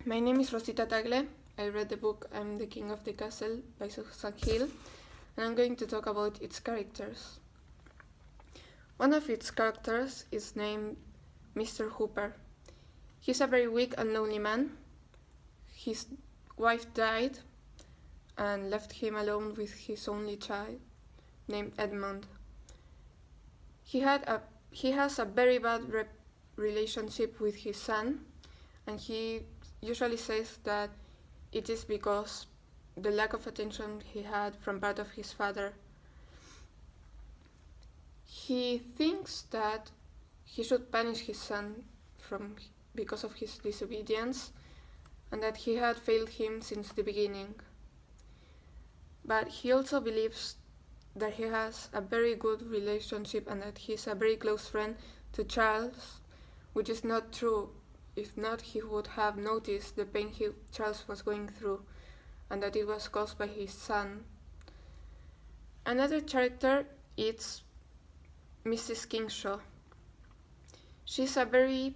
My name is Rosita Tagle. I read the book I'm the King of the Castle by Susan Hill, and I'm going to talk about its characters. One of its characters is named Mr. Hooper. He's a very weak and lonely man. His wife died and left him alone with his only child, named Edmund. He has a very bad relationship with his son, and he usually says that it is because the lack of attention he had from part of his father. He thinks that he should punish his son because of his disobedience, and that he had failed him since the beginning. But he also believes that he has a very good relationship and that he's a very close friend to Charles, which is not true. If not, he would have noticed the pain Charles was going through, and that it was caused by his son. Another character is Mrs. Kingshaw. She's a very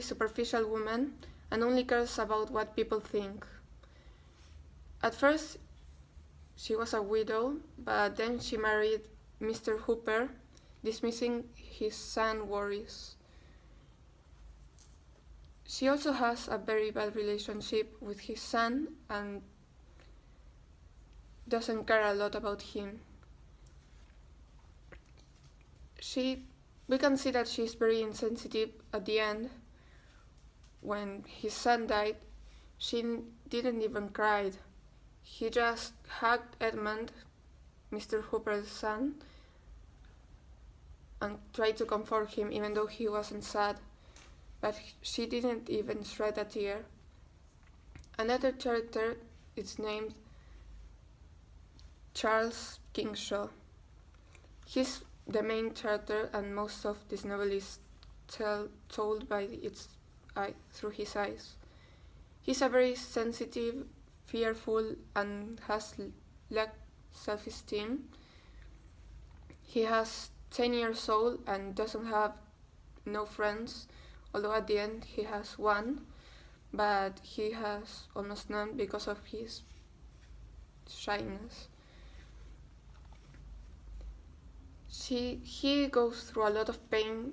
superficial woman and only cares about what people think. At first, she was a widow, but then she married Mr. Hooper, dismissing his son's worries. She also has a very bad relationship with his son and doesn't care a lot about him. We can see that she's very insensitive at the end. When his son died, she didn't even cry. He just hugged Edmund, Mr. Hooper's son, and tried to comfort him even though he wasn't sad. But she didn't even shed a tear. Another character is named Charles Kingshaw. He's the main character, and most of this novel is told through his eyes. He's a very sensitive, fearful, and has lack self-esteem. He has 10 years old and doesn't have no friends, although at the end he has one, but he has almost none because of his shyness. He goes through a lot of pain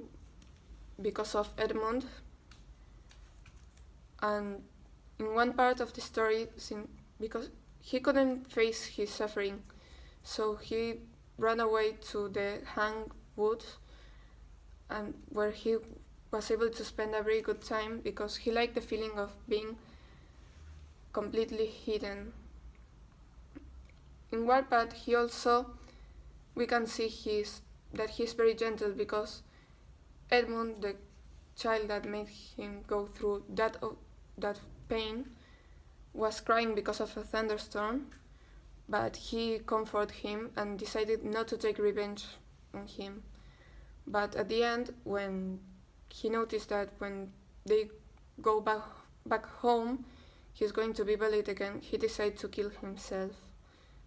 because of Edmund, and in one part of the story, because he couldn't face his suffering, so he ran away to the hang woods, and where he was able to spend a very good time because he liked the feeling of being completely hidden. In one part, we can see that he's very gentle because Edmund, the child that made him go through that pain, was crying because of a thunderstorm, but he comforted him and decided not to take revenge on him. But at the end, when he noticed that when they go back home, he's going to be bullied again, he decided to kill himself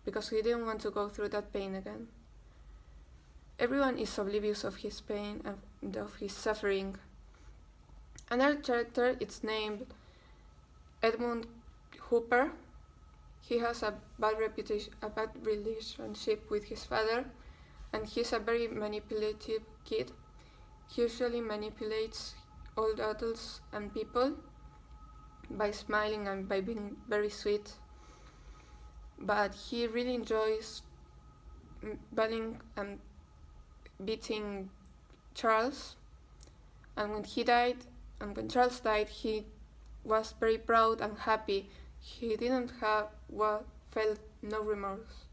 because he didn't want to go through that pain again. Everyone is oblivious of his pain and of his suffering. Another character is named Edmund Hooper. He has a bad relationship with his father, and he's a very manipulative kid. He usually manipulates old adults and people by smiling and by being very sweet. But he really enjoys bullying and beating Charles. And when Charles died, he was very proud and happy. He felt no remorse.